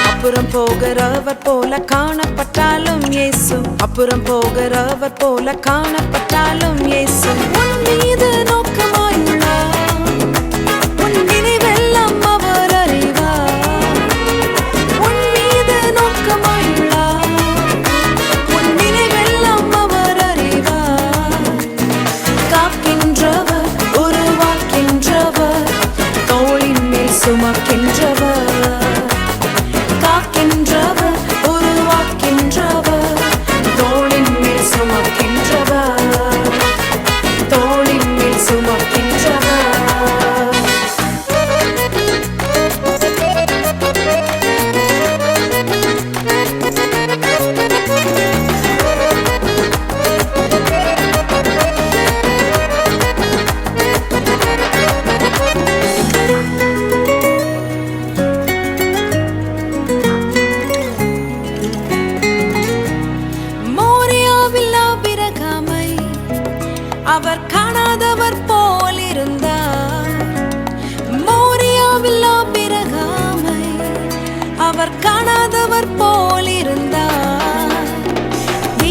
அப்புறம் போகிறவர் போல காணப்பட்டாலும் இயேசு, அப்புறம் போகிறவர் போல காணப்பட்டாலும் இயேசு உன் மீது நோக்கமாயுள்ளார். உன் நினைவெல்லாம் அவர் அறிவார். உன் மீது நோக்கமாயுள்ளார். உன் நினைவெல்லாம் அவர் அறிவார். காக்கின்றவர், உருவாக்கின்றவர், தோளின் மேல் சுமக்கின்றவர். அவர் காணாதவர் போல் இருந்தார். மோரியாவில் ஆபிரகாமை அவர் காணாதவர் போல் இருந்தார்.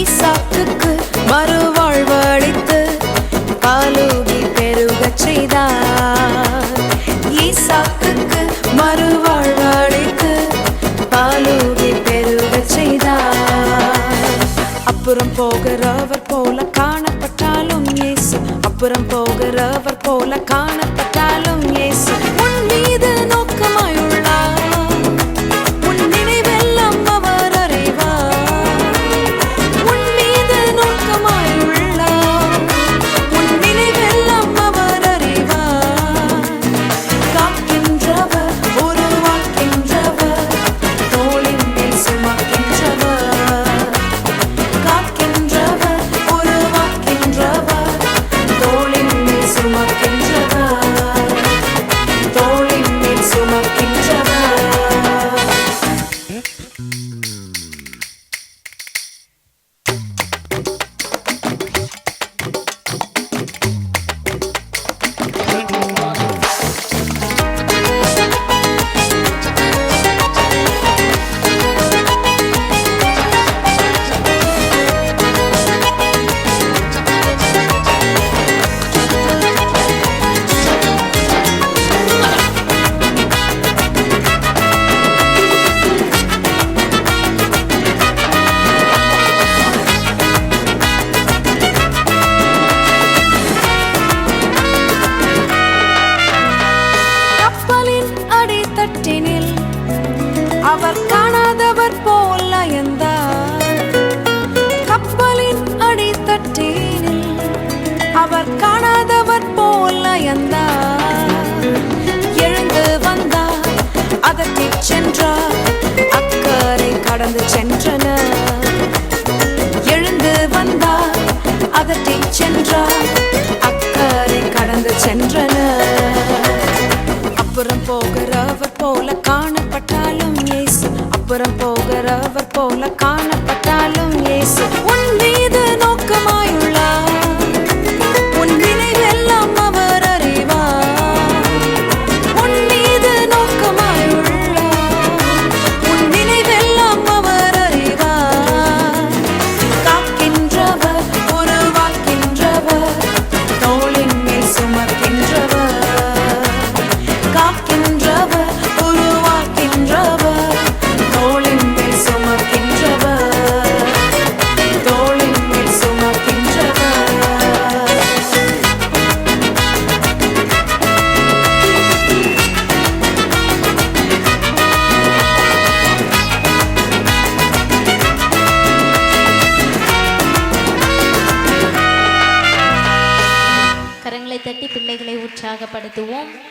ஈசாக்குக்கு மறுவாழ்வளித்து பாலூகி பெருகச் செய்தார். ஈசாக்குக்கு மறுவாழ்வளித்து பாலூகி பெருகச் செய்தார். அப்புறம் போகிறவர் போல காணப்பட்டாலும் இயேசு, அப்புறம் போகிறவர் போல காணப்பட்டாலும் இயேசு உன் மீது நோக்கமாயுள்ளார். உன் நினைவெல்லாம் அவர் அறிவார். உன் மீது நோக்கமாயுள்ளார். உன் நினைவெல்லாம் அவர் அறிவார். காக்கின்றவர், உருவாக்கின்றவர், தோளின் மேல் சுமக்கின்றவர். அவர் காணாதவர் போல் அயர்ந்தார். கப்பலின் அடித்தட்டினில் அவர் காணாதவர் போல் அயர்ந்தார். எழுந்து வந்தார், அதட்டிச் சென்றார், அக்கறை கடந்து சென்றனர். எழுந்து வந்தார், அதட்டிச் சென்றார், அக்கறை கடந்து சென்றனர். அப்புறம் போகிறவர் போல காணப்பட்டாலும் இயேசு, அப்புறம் போகிறவர் போல காணப்பட்டாலும் இயேசு உன் மீது நோக்கமாயுள்ளார். உன் நினைவெல்லாம் அவர் அறிவார். உன் மீது நோக்கமாயுள்ளார். உன் நினைவெல்லாம் அவர் அறிவார். காக்கின்றவர், உருவாக்கின்றவர், தோளின் மேல் சுமக்கின்றவர். காக்கின்றவர், உருவாக்கின்றவர், தோளின் மேல் சுமக்கின்றவர். தோளின் மேல் சுமக்கின்றவர். கரங்களை தட்டி பிள்ளைகளை உற்சாகப்படுத்துவோம்.